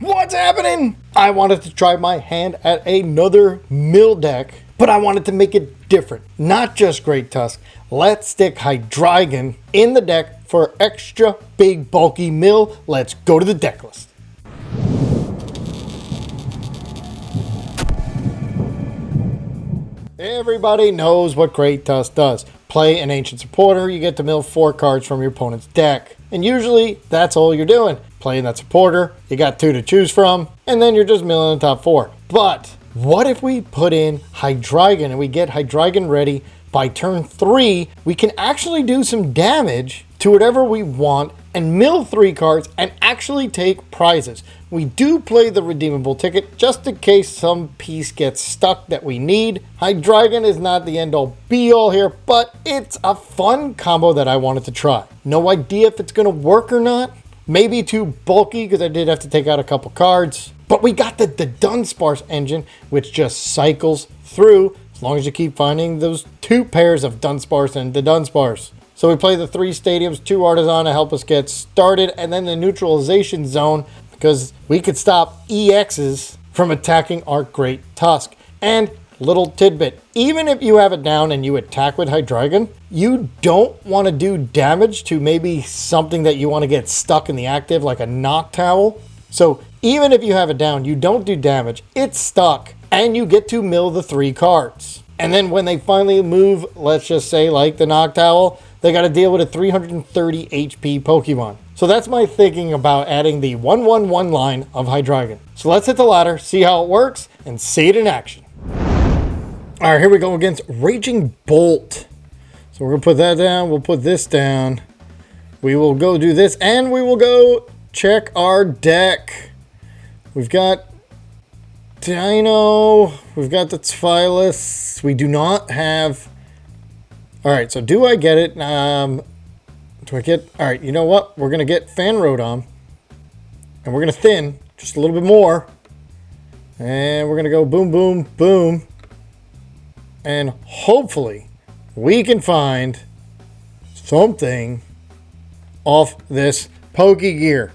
What's happening? I wanted to try my hand at another mill deck, but I wanted to make it different. Not just Great Tusk. Let's stick Hydreigon in the deck for extra big bulky mill. Let's go to the deck list. Everybody knows what Great Tusk does. Play an Ancient Supporter, you get to mill 4 cards from your opponent's deck. And usually, that's all you're doing. Playing that Supporter, you got 2 to choose from, and then you're just milling the top 4. But, what if we put in Hydreigon and we get Hydreigon ready? By turn 3, we can actually do some damage to whatever we want and mill 3 cards and actually take prizes. We do play the Redeemable Ticket just in case some piece gets stuck that we need. Hydreigon is not the end-all be-all here, but it's a fun combo that I wanted to try. No idea if it's going to work or not. Maybe too bulky because I did have to take out a couple cards. But we got the Dunsparce engine, which just cycles through as long as you keep finding those 2 pairs of Dunsparce and the Dunsparce. So we play the 3 stadiums, 2 Artazon to help us get started, and then the neutralization zone because we could stop EXs from attacking our Great Tusk. And little tidbit, even if you have it down and you attack with Hydreigon, you don't want to do damage to maybe something that you want to get stuck in the active, like a Noctowl. So even if you have it down, you don't do damage, it's stuck, and you get to mill the 3 cards. And then when they finally move, let's just say like the Noctowl, they got to deal with a 330 HP Pokemon. So that's my thinking about adding the 1/1/1 line of Hydreigon. So let's hit the ladder, see how it works, and see it in action. All right, here we go against Raging Bolt. So we're going to put that down. We'll put this down. We will go do this, and we will go check our deck. We've got Deino. We've got the Zweilous. We do not have... All right, so do I get it? Do I get... All right, you know what? We're going to get Fan Rotom. And we're going to thin just a little bit more. And we're going to go boom, boom, boom. And hopefully we can find something off this Pokégear.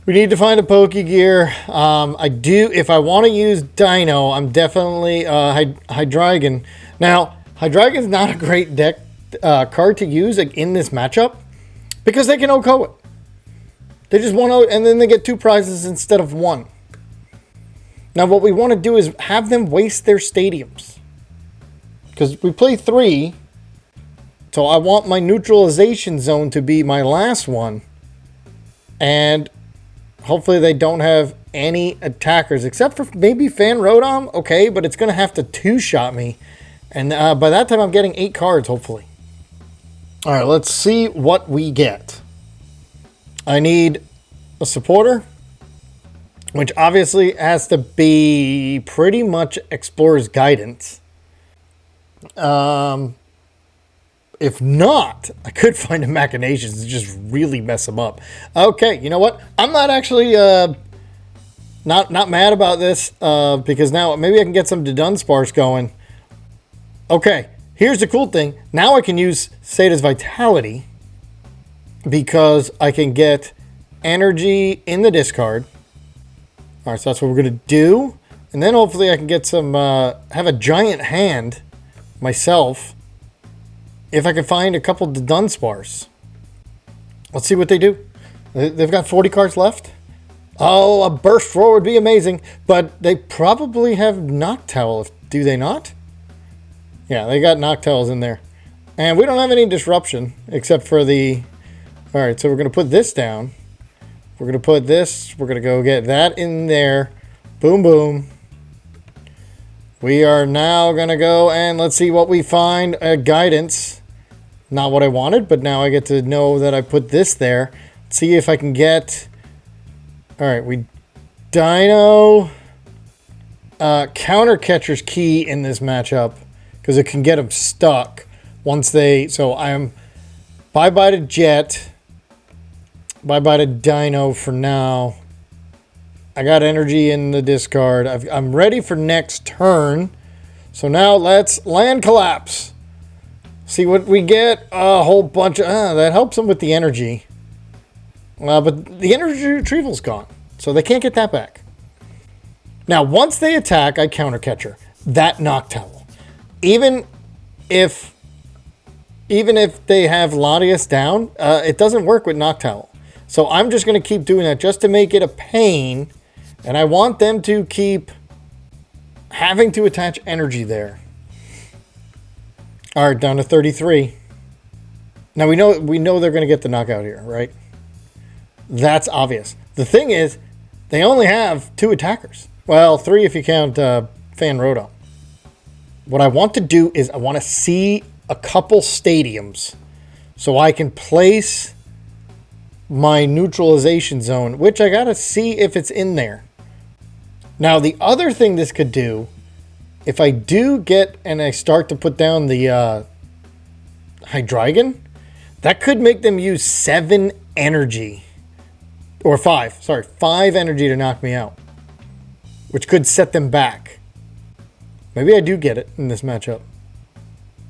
We need to find a Pokégear. I do, if I want to use Deino, I'm definitely Hydreigon. Now, Hydreigon's not a great deck card to use in this matchup because they can OHKO it. They just want to, and then they get 2 prizes instead of 1. Now, what we want to do is have them waste their stadiums. Because we play 3, so I want my neutralization zone to be my last one. And hopefully they don't have any attackers, except for maybe Fan Rotom. Okay, but it's going to have to 2-shot me. And by that time, I'm getting 8 cards, hopefully. All right, let's see what we get. I need a supporter, which obviously has to be pretty much Explorer's Guidance. If not, I could find a Machinations and just really mess them up. Okay, you know what? I'm not actually not mad about this because now maybe I can get some Dudunsparce going. Okay, here's the cool thing. Now I can use Sada's Vitality because I can get energy in the discard. All right, so that's what we're going to do. And then hopefully I can get some, have a giant hand myself if I can find a couple Dudunsparce. Let's see what they do. They've got 40 cards left. Oh, a burst roar would be amazing. But they probably have Noctowl, do they not? Yeah, they got Noctowls in there. And we don't have any disruption except for the... All right, so we're going to put this down. We're going to put this. We're going to go get that in there. Boom, boom. We are now going to go and let's see what we find. Guidance. Not what I wanted, but now I get to know that I put this there. Let's see if I can get... All right, we... Deino... Counter Catcher's key in this matchup because it can get them stuck once they... So I'm... Bye-bye to Jet. Bye-bye to Deino for now. I got energy in the discard. I'm ready for next turn. So now let's land collapse. See what we get. A whole bunch of... that helps them with the energy. But the energy retrieval's gone. So they can't get that back. Now, once they attack, I counter catcher. That Noctowl. Even if they have Latias down, it doesn't work with Noctowl. So I'm just going to keep doing that just to make it a pain. And I want them to keep having to attach energy there. All right, down to 33. Now we know they're going to get the knockout here, right? That's obvious. The thing is, they only have 2 attackers. Well, 3 if you count Fan Rotom. What I want to do is I want to see a couple stadiums so I can place my neutralization zone, which I got to see if it's in there. Now, the other thing this could do, if I do get and I start to put down the Hydreigon, that could make them use 7 energy. Or 5. Sorry, 5 energy to knock me out. Which could set them back. Maybe I do get it in this matchup.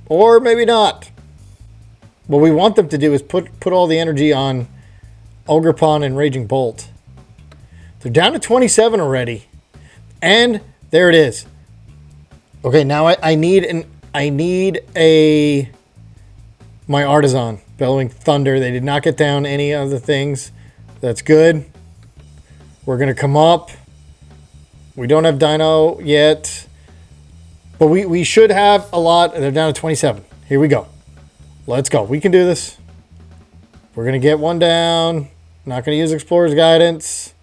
Or maybe not. What we want them to do is put all the energy on Ogerpon and Raging Bolt. They're down to 27 already. And there it is. Okay, now I need my Artazon. Bellowing Thunder. They did not get down any of the things. That's good. We're going to come up. We don't have Deino yet. But we should have a lot. They're down to 27. Here we go. Let's go. We can do this. We're going to get one down. Not going to use Explorer's Guidance.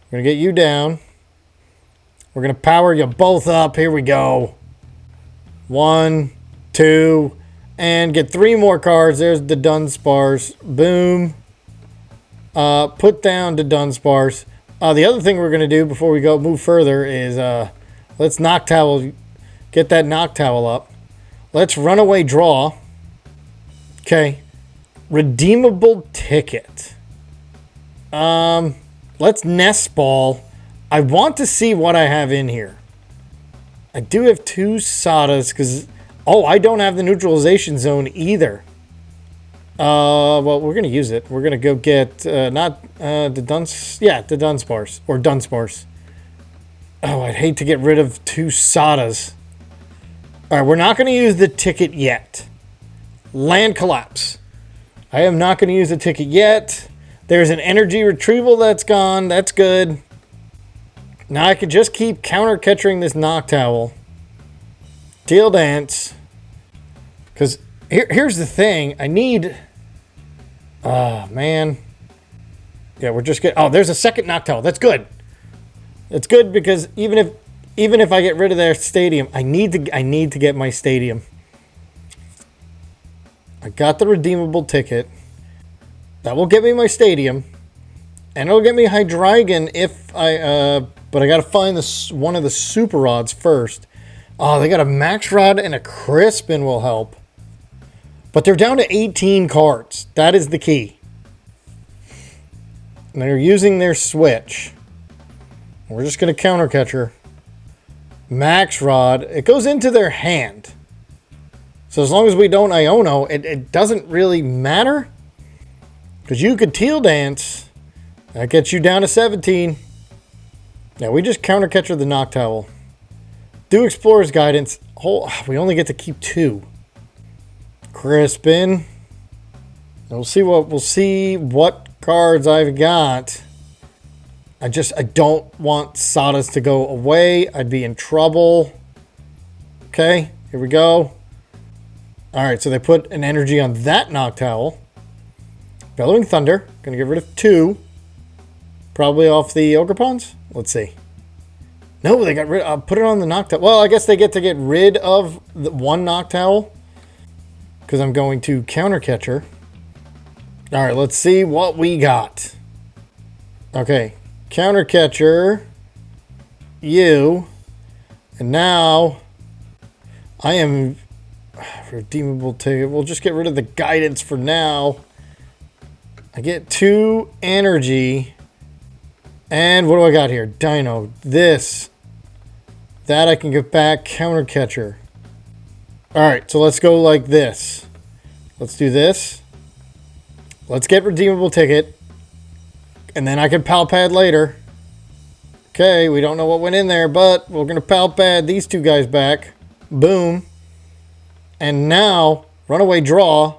We're going to get you down. We're going to power you both up. Here we go. 1, 2, and get 3 more cards. There's the Dunsparce. Boom. Put down the Dunsparce. The other thing we're going to do before we move further is let's Noctowl. Get that Noctowl up. Let's Runaway Draw. Okay. Redeemable Ticket. Let's Nest Ball. I want to see what I have in here. I do have 2 Sadas because... Oh, I don't have the neutralization zone either. Well, we're going to use it. We're going to go get... the Dunsparce. Or Dunsparce. Oh, I'd hate to get rid of 2 Sadas. Alright, we're not going to use the ticket yet. Land Collapse. I am not going to use the ticket yet. There's an energy retrieval that's gone. That's good. Now I could just keep counter-catching this Noctowl. Teal Dance. Because here's the thing. I need... man. Yeah, we're just getting... Oh, there's a second Noctowl. That's good. It's good because even if I get rid of their stadium, I need to get my stadium. I got the redeemable ticket. That will get me my stadium. And it'll get me Hydreigon if I... but I got to find one of the super rods first. Oh, they got a Max Rod and a Crispin will help. But they're down to 18 cards. That is the key. And they're using their switch. We're just going to counter catcher. Max Rod. It goes into their hand. So as long as we don't Iono, it doesn't really matter. Because you could Teal Dance. That gets you down to 17. Yeah, we just counter catcher the Noctowl. Do Explorer's Guidance. Oh, we only get to keep 2. Crispin. We'll see what cards I've got. I don't want Sadas to go away. I'd be in trouble. Okay, here we go. All right, so they put an energy on that Noctowl. Bellowing Thunder. Going to get rid of 2. Probably off the Ogerpons. Let's see. No, they got rid of... put it on the Noctowl. Well, I guess they get to get rid of the one Noctowl. Because I'm going to counter catcher. All right, let's see what we got. Okay. Counter catcher. You. And now... I am... Redeemable ticket. We'll just get rid of the guidance for now. I get 2 energy. And what do I got here? Deino. This. That I can get back. Counter catcher. Alright, so let's go like this. Let's do this. Let's get redeemable ticket. And then I can Pal Pad later. Okay, we don't know what went in there, but we're going to Pal Pad these two guys back. Boom. And now, runaway draw.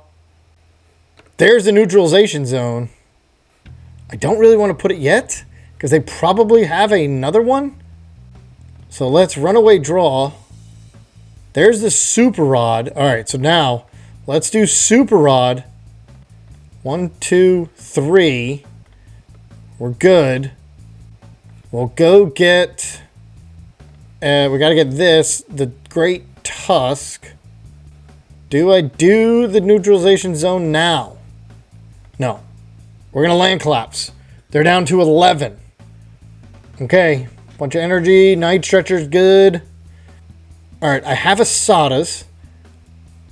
There's the neutralization zone. I don't really want to put it yet, because they probably have another one. So let's runaway draw. There's the Super Rod. All right, so now let's do Super Rod. 1, 2, 3. We're good. We'll go get... we got to get this, the Great Tusk. Do I do the neutralization zone now? No. We're going to land collapse. They're down to 11. Okay. Bunch of energy. Night Stretcher's good. Alright, I have a Sada's.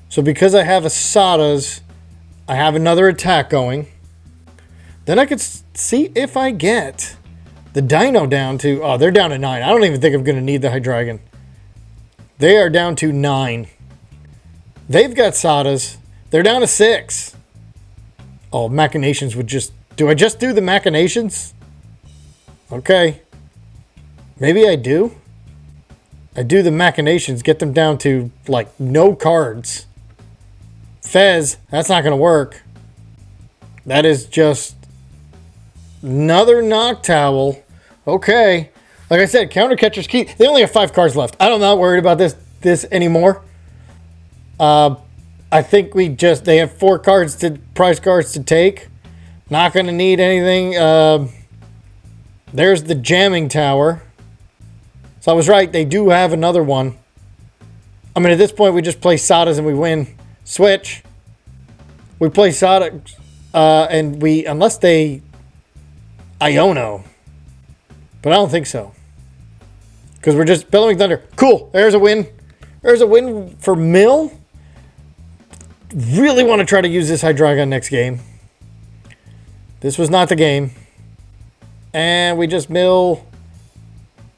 So because I have a Sada's, I have another attack going. Then I could see if I get the Deino down to... Oh, they're down to 9. I don't even think I'm going to need the Hydreigon. They are down to 9. They've got Sada's. They're down to 6. Oh, Machinations would just... Do I just do the Machinations? Okay. Maybe I do. I do the Machinations. Get them down to, like, no cards. Fez, that's not going to work. That is just... Another Knock Towel. Okay. Like I said, counter catcher's key. They only have 5 cards left. I'm not worried about this anymore. I think they have 4 prize cards to take. Not going to need anything. There's the Jamming Tower. So I was right. They do have another one. I mean, at this point, we just play Sada's and we win. Switch. We play Sada. And we... Unless they... Iono. But I don't think so. Because we're just... Bellowing Thunder. Cool. There's a win. There's a win for Mill. Really want to try to use this Hydreigon next game. This was not the game. And we just mill.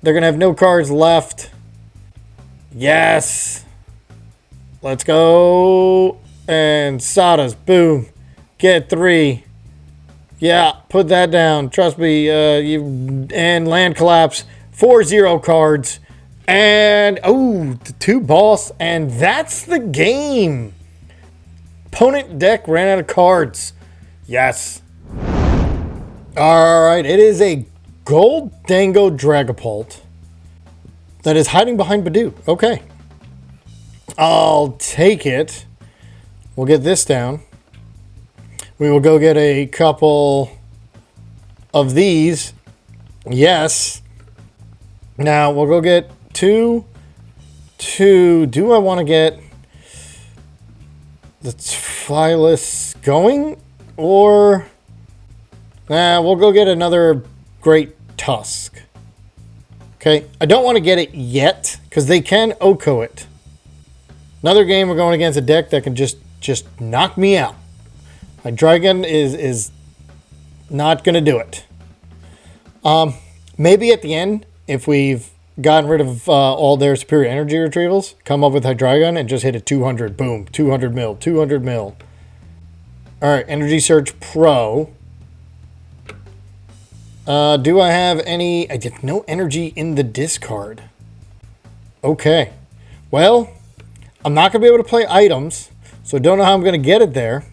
They're going to have no cards left. Yes. Let's go. And Sada's. Boom. Get 3. Yeah, put that down. Trust me. And land collapse. 4-0 cards. And, oh, the 2 boss. And that's the game. Opponent deck ran out of cards. Yes. Alright, it is a Gholdengo Dragapult that is hiding behind Badoo. Okay. I'll take it. We'll get this down. We will go get a couple of these. Yes. Now, we'll go get 2. Do I want to get the Zweilous going? Or... Nah, we'll go get another Great Tusk. Okay, I don't want to get it yet, because they can Oko it. Another game we're going against a deck that can just knock me out. Hydreigon is not going to do it. Maybe at the end, if we've gotten rid of all their superior energy retrievals, come up with Hydreigon and just hit a 200. Boom, 200 mil, 200 mil. Alright, Energy Surge Pro. Do I have any... I have no energy in the discard. Okay. Well, I'm not going to be able to play items, so don't know how I'm going to get it there.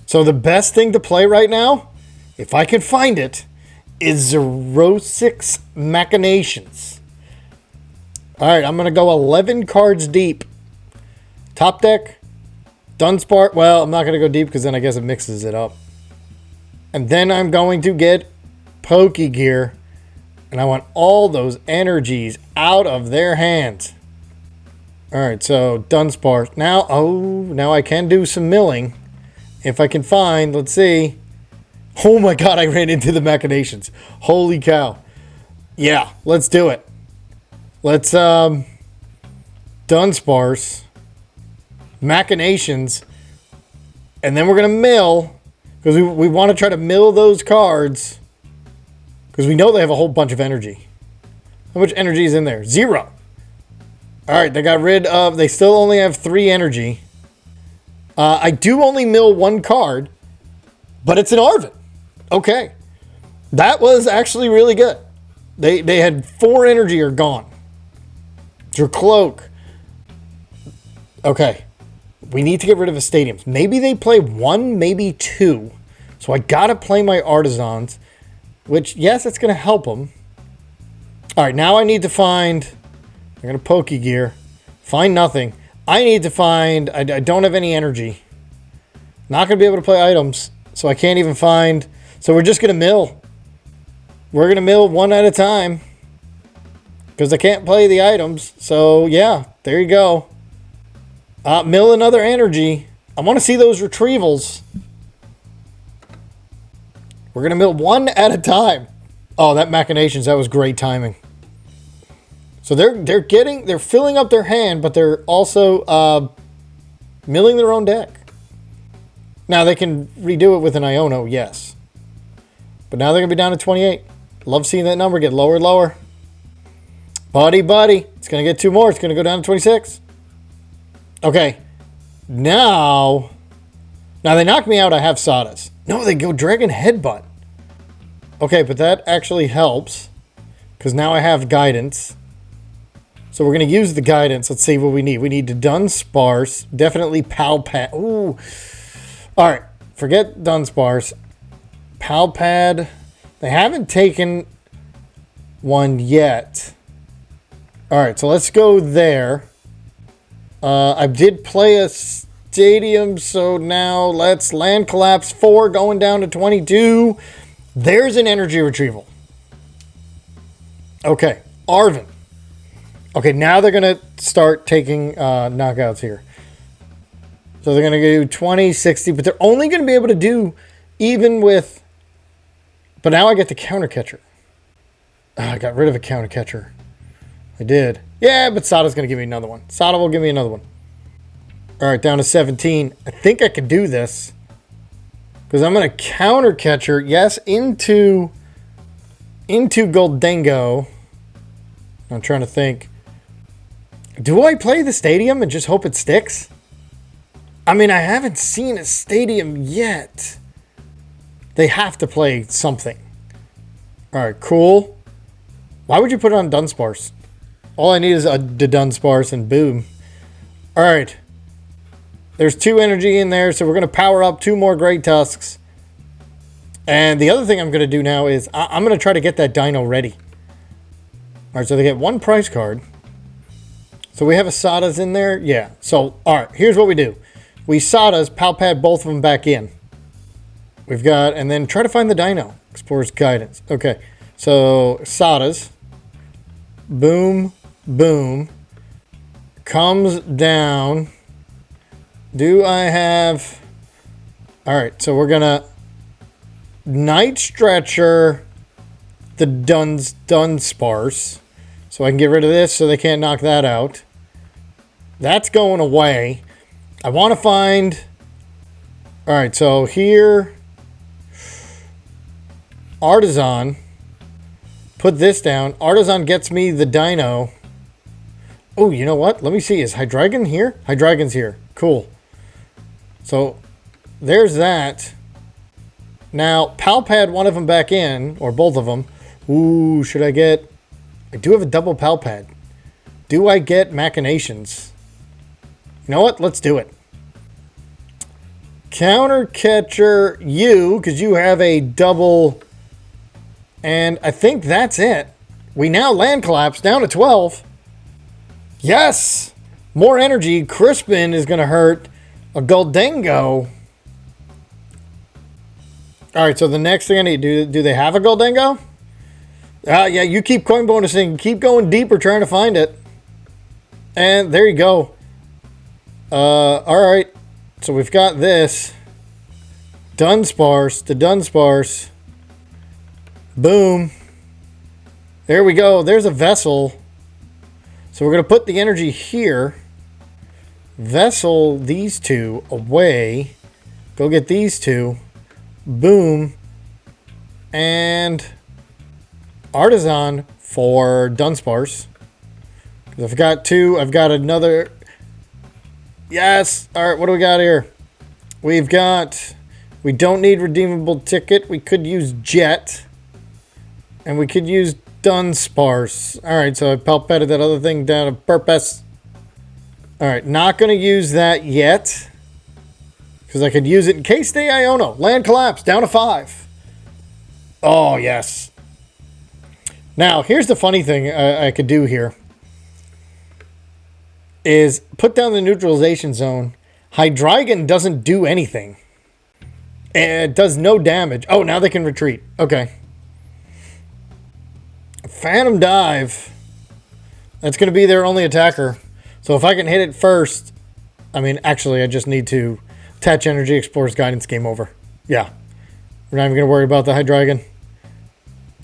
So the best thing to play right now, if I can find it, is Xerosic Machinations. Alright, I'm going to go 11 cards deep. Top deck, Dunsparce. Well, I'm not going to go deep because then I guess it mixes it up. And then I'm going to get Pokegear, and I want all those energies out of their hands. Alright, so Dunsparce. Now I can do some milling. If I can find, let's see. Oh my god, I ran into the Machinations. Holy cow. Yeah, let's do it. Let's, Dunsparce. Machinations. And then we're going to mill. Because we want to try to mill those cards. Because we know they have a whole bunch of energy. How much energy is in there? 0. Alright, they got rid of... They still only have 3 energy. I do only mill 1 card. But it's an Arven. Okay. That was actually really good. They had 4 energy are gone. Your cloak. Okay. We need to get rid of the stadiums. Maybe they play 1, maybe 2. So I gotta play my Artazons. Which, yes, it's gonna help them. Alright, now I need to find... I'm gonna Pokegear. Find nothing. I need to find... I don't have any energy. Not gonna be able to play items. So I can't even find... So we're just gonna mill. We're gonna mill 1 at a time. Because I can't play the items. So, yeah. There you go. Mill another energy. I want to see those retrievals. We're going to mill 1 at a time. Oh, that Machinations. That was great timing. So they're filling up their hand, but they're also milling their own deck. Now they can redo it with an Iono, yes. But now they're going to be down to 28. Love seeing that number get lower and lower. Buddy. It's going to get 2 more. It's going to go down to 26. Okay. Now they knock me out. I have Sadas. No, they go Dragon Headbutt. Okay, but that actually helps. Because now I have Guidance. So we're going to use the Guidance. Let's see what we need. We need Dudunsparce. Definitely Pal Pad. Ooh. Alright. Forget Dunsparce. Pal Pad. They haven't taken one yet. Alright, so let's go there. I did play a stadium, so now let's Land Collapse 4 going down to 22. There's an energy retrieval. Okay, Arven. Okay, now they're going to start taking knockouts here. So they're going to do 20, 60, but they're only going to be able to do even with... But now I get the counter catcher. Oh, I got rid of a counter catcher. I did. Yeah, but Sada's going to give me another one. Sada will give me another one. All right, down to 17. I think I can do this. Because I'm going to counter catcher, yes, into Gholdengo. I'm trying to think. Do I play the stadium and just hope it sticks? I mean, I haven't seen a stadium yet. They have to play something. All right, cool. Why would you put it on Dunsparce? All I need is a Dudunsparce and boom. All right. There's 2 energy in there, so we're going to power up 2 more Great Tusks. And the other thing I'm going to do now is I'm going to try to get that Deino ready. All right, so they get 1 prize card. So we have a Sadas in there? Yeah. So, all right, here's what we do. We Sadas, Pal Pad both of them back in. We've got, and then try to find the Deino. Explorer's Guidance. Okay, so Sadas. Boom, boom. Comes down. Do I have... All right, so we're going to Night Stretcher the Dunsparce. So I can get rid of this so they can't knock that out. That's going away. I want to find... All right, so here... Artazon. Put this down. Artazon gets me the Deino. Oh, you know what? Let me see. Is Hydreigon here? Hydreigon's here. Cool. So, there's that. Now, Pal Pad one of them back in, or both of them. Ooh, should I get... I do have a double Pal Pad. Do I get Machinations? You know what? Let's do it. Counter catcher you, because you have a double... And I think that's it. We now Land Collapse down to 12. Yes! More energy. Crispin is going to hurt a Gholdengo. Alright, so the next thing I need, do they have a Gholdengo? Yeah, you keep coin bonusing. Keep going deeper trying to find it. And there you go. Alright. So we've got this. Dunsparce, the Dunsparce. Boom. There we go. There's a Vessel. So we're going to put the energy here. Vessel these 2 away. Go get these 2. Boom. And Artazon for Dunsparce. I've got 2. I've got another. Yes. All right. What do we got here? We've got. We don't need Redeemable Ticket. We could use Jet. And we could use Dunsparce. Alright, so I Pal Padded that other thing down on purpose. Alright, not going to use that yet. Because I could use it in case they Iono. Land collapse, down to 5. Oh, yes. Now, here's the funny thing I could do here. Is put down the neutralization zone. Hydreigon doesn't do anything. And it does no damage. Oh, now they can retreat. Okay. Phantom Dive. That's going to be their only attacker. So if I can hit it first. I mean, actually, I just need to attach energy, Explorer's Guidance, game over. Yeah. We're not even going to worry about the Hydreigon.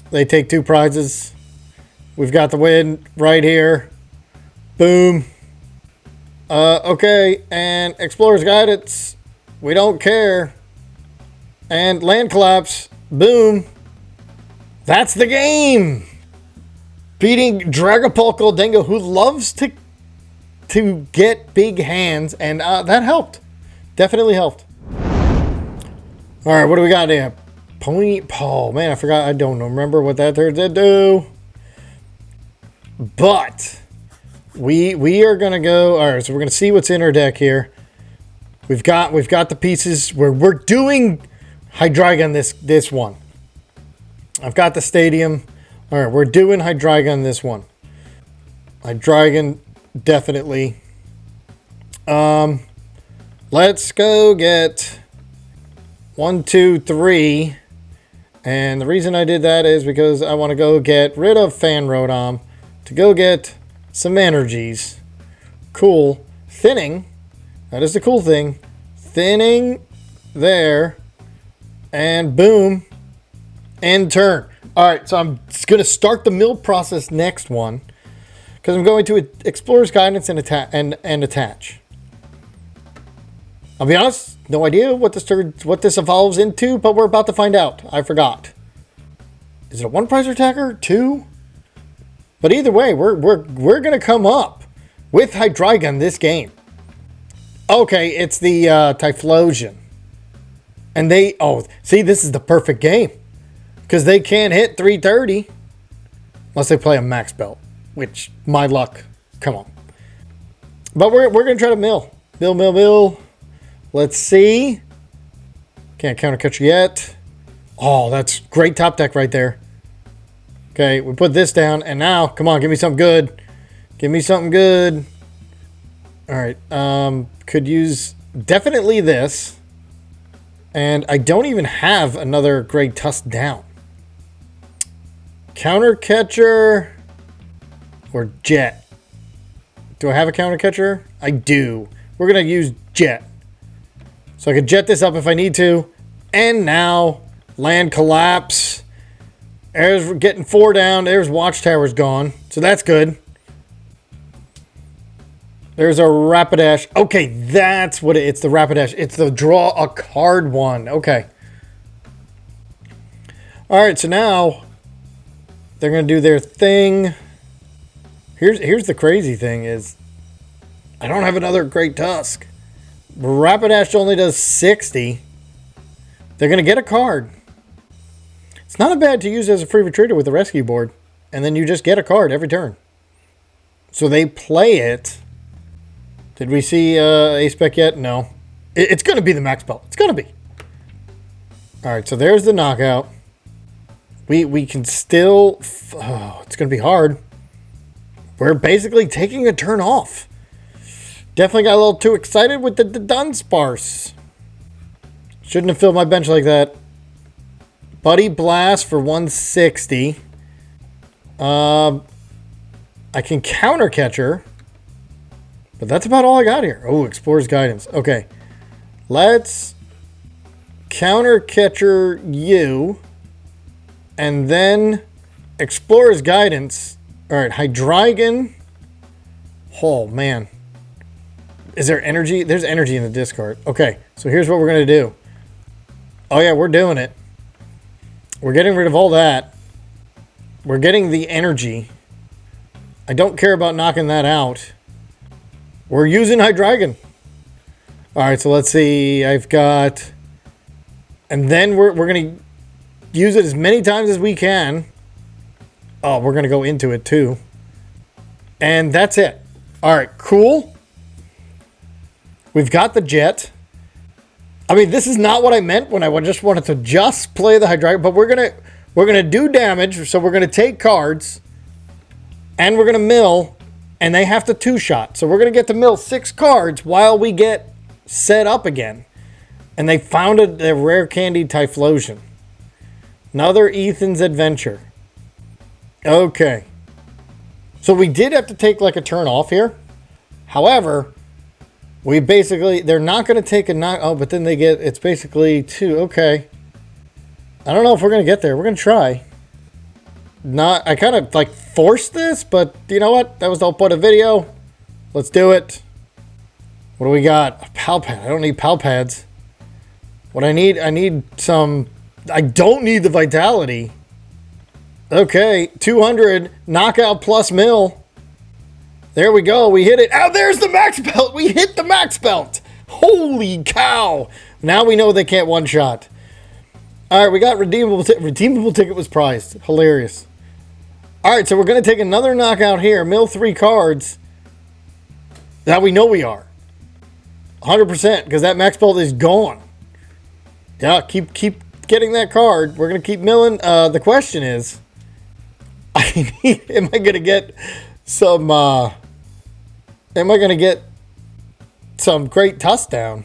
They take 2 prizes. We've got the win right here. Boom. Okay. And Explorer's Guidance. We don't care. And land collapse. Boom. That's the game. Beating Dragapult Gholdengo, who loves to get big hands. And that helped. Definitely helped. All right, what do we got here? Pony Paul. Man, I forgot. I don't remember what that turns into. But we are going to go. All right, so we're going to see what's in our deck here. We've got the pieces where we're doing Hydreigon this one. I've got the stadium. All right, we're doing Hydreigon this one. Hydreigon, definitely. Let's go get 1, 2, 3. And the reason I did that is because I want to go get rid of Fan Rotom to go get some energies. Cool. Thinning. That is the cool thing. Thinning there. And boom. End turn. Alright, so I'm going to start the mill process next one. Because I'm going to Explorer's Guidance and attach. I'll be honest, no idea what this evolves into, but we're about to find out. I forgot. Is it a 1 prize attacker? 2? But either way, we're going to come up with Hydreigon this game. Okay, it's the Typhlosion. And they, oh, see, this is the perfect game. Because they can't hit 330. Unless they play a max belt. Which, my luck, come on. But we're going to try to mill. Mill. Let's see. Can't counter catch yet. Oh, that's great top deck right there. Okay, we put this down. And now, come on, give me something good. Give me something good. All right. Could use definitely this. And I don't even have another Great Tusk down. Counter catcher or Jet. Do I have a counter catcher? I do. We're going to use Jet. So I can jet this up if I need to. And now, land collapse. There's getting 4 down. There's Watchtower's gone. So that's good. There's a Rapidash. Okay, that's what it's the Rapidash. It's the draw a card one. Okay. Alright, so now they're going to do their thing. Here's the crazy thing is I don't have another Great Tusk. Rapidash only does 60. They're going to get a card. It's not bad to use as a free retreater with the rescue board. And then you just get a card every turn. So they play it. Did we see A-Spec yet? No. It's going to be the max belt. It's going to be. Alright, so there's the knockout. We can still... Oh, it's going to be hard. We're basically taking a turn off. Definitely got a little too excited with the Dunsparce. Shouldn't have filled my bench like that. Buddy Blast for 160. I can counter catcher. But that's about all I got here. Oh, Explorer's Guidance. Okay. Let's counter catcher you. And then Explorer's Guidance. Alright, Hydreigon. Oh, man. Is there energy? There's energy in the discard. Okay, so here's what we're going to do. Oh, yeah, we're doing it. We're getting rid of all that. We're getting the energy. I don't care about knocking that out. We're using Hydreigon. Alright, so let's see. I've got... And then we're going to use it as many times as we can. Oh, we're going to go into it too. And that's it. All right, cool. We've got the jet. I mean, this is not what I meant when I just wanted to just play the Hydreigon, but we're gonna do damage, so we're gonna take cards, and we're gonna mill, and they have to two-shot. So we're gonna get to mill 6 cards while we get set up again. And they found a rare candy Typhlosion. Another Ethan's Adventure. Okay. So we did have to take like a turn off here. However, they're not going to take a knock. Oh, but then it's basically 2. Okay. I don't know if we're going to get there. We're going to try. I kind of like forced this, but you know what? That was the whole point of the video. Let's do it. What do we got? A Pal Pad. I don't need Pal Pads. What I need some, I don't need the Vitality. Okay. 200 knockout plus mill. There we go. We hit it. Oh, there's the max belt. We hit the max belt. Holy cow. Now we know they can't one-shot. All right, we got Redeemable Ticket was prized. Hilarious. All right, so we're going to take another knockout here. Mill 3 cards. Now we know we are. 100% because that max belt is gone. Yeah, keep getting that card. We're going to keep milling. The question is, am I going to get some... Am I going to get some Great Tusk down?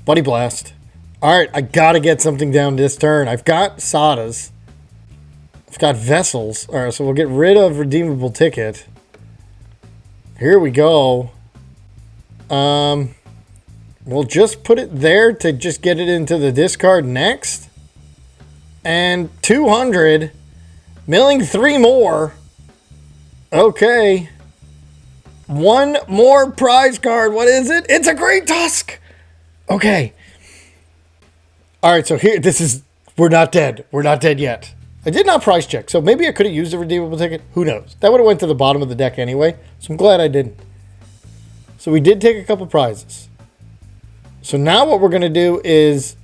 Buddy Blast. All right, I got to get something down this turn. I've got Sadas. I've got Vessels. All right, so we'll get rid of Redeemable Ticket. Here we go. We'll just put it there to just get it into the discard next. And 200. Milling 3 more. Okay. 1 more prize card. What is it? It's a Great Tusk. Okay. All right, so here, we're not dead. We're not dead yet. I did not price check, so maybe I could have used the Redeemable Ticket. Who knows? That would have went to the bottom of the deck anyway, so I'm glad I didn't. So we did take a couple prizes. So now what we're going to do is,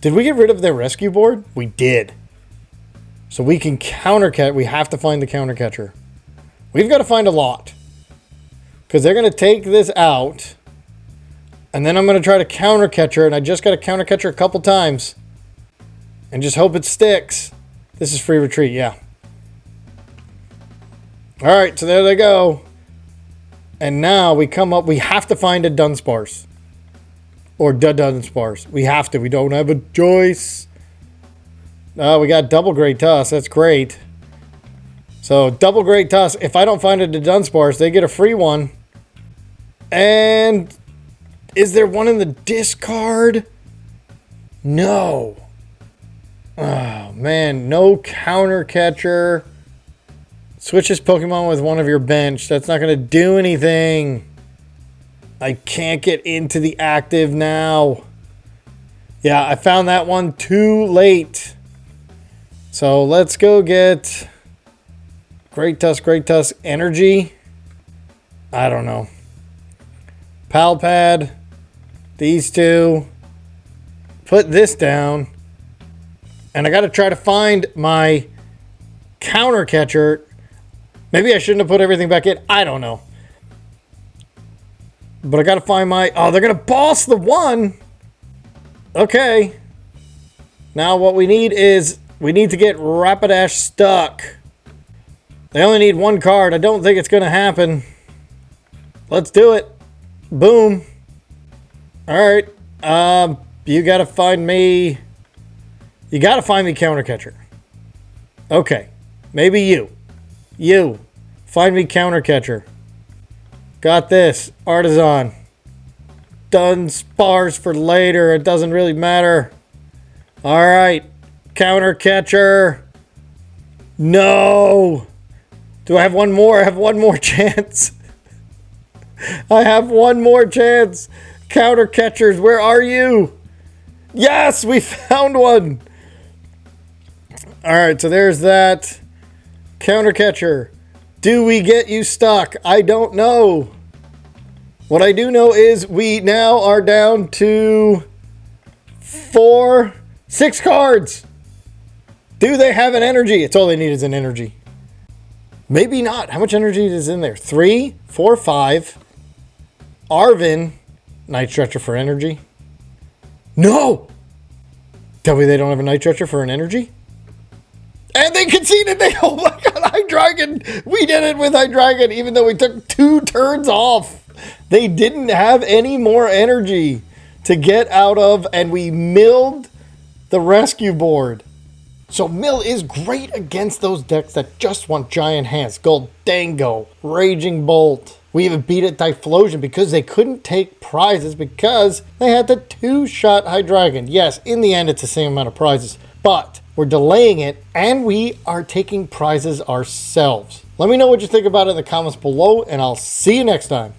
did we get rid of their rescue board? We did. So we can counter catch. We have to find the counter catcher. We've got to find a lot. Because they're going to take this out. And then I'm going to try to counter catch her. And I just got to counter catch her a couple times. And just hope it sticks. This is free retreat, yeah. Alright, so there they go. And now we come up. We have to find a Dunsparce. Or Dudunsparce. We have to. We don't have a choice. We got double Great Tusk. That's great. So, double Great Tusk. If I don't find a Dudunsparce, they get a free one. And is there one in the discard? No. Oh, man. No counter catcher. Switches Pokemon with one of your bench. That's not going to do anything. I can't get into the active now. Yeah, I found that one too late. So let's go get Great Tusk Energy. I don't know. Pal Pad. These two. Put this down. And I got to try to find my counter catcher. Maybe I shouldn't have put everything back in. I don't know. But I got to find my... Oh, they're going to boss the one. Okay. Now what we need is... We need to get Rapidash stuck. They only need 1 card. I don't think it's going to happen. Let's do it. Boom. Alright. You got to find me... You got to find me counter catcher. Okay. Maybe you. You. Find me counter catcher. Got this. Artazon. Dunsparce for later. It doesn't really matter. Alright. Counter catcher. No. Do I have one more? I have one more chance. I have one more chance. Counter catchers, where are you? Yes, we found one. Alright, so there's that. Counter catcher. Do we get you stuck? I don't know. What I do know is we now are down to 6 cards. Do they have an energy? It's all they need is an energy. Maybe not. How much energy is in there? 3, 4, 5. Arvin. Night Stretcher for energy. No! Tell me they don't have a Night Stretcher for an energy? And they conceded. Oh my god, Hydreigon. We did it with Hydreigon, even though we took 2 turns off. They didn't have any more energy to get out of, and we milled the rescue board. So mill is great against those decks that just want giant hands. Gholdengo, Raging Bolt. We even beat it Typhlosion because they couldn't take prizes because they had the 2-shot Hydreigon. Yes, in the end it's the same amount of prizes, but we're delaying it and we are taking prizes ourselves. Let me know what you think about it in the comments below, and I'll see you next time.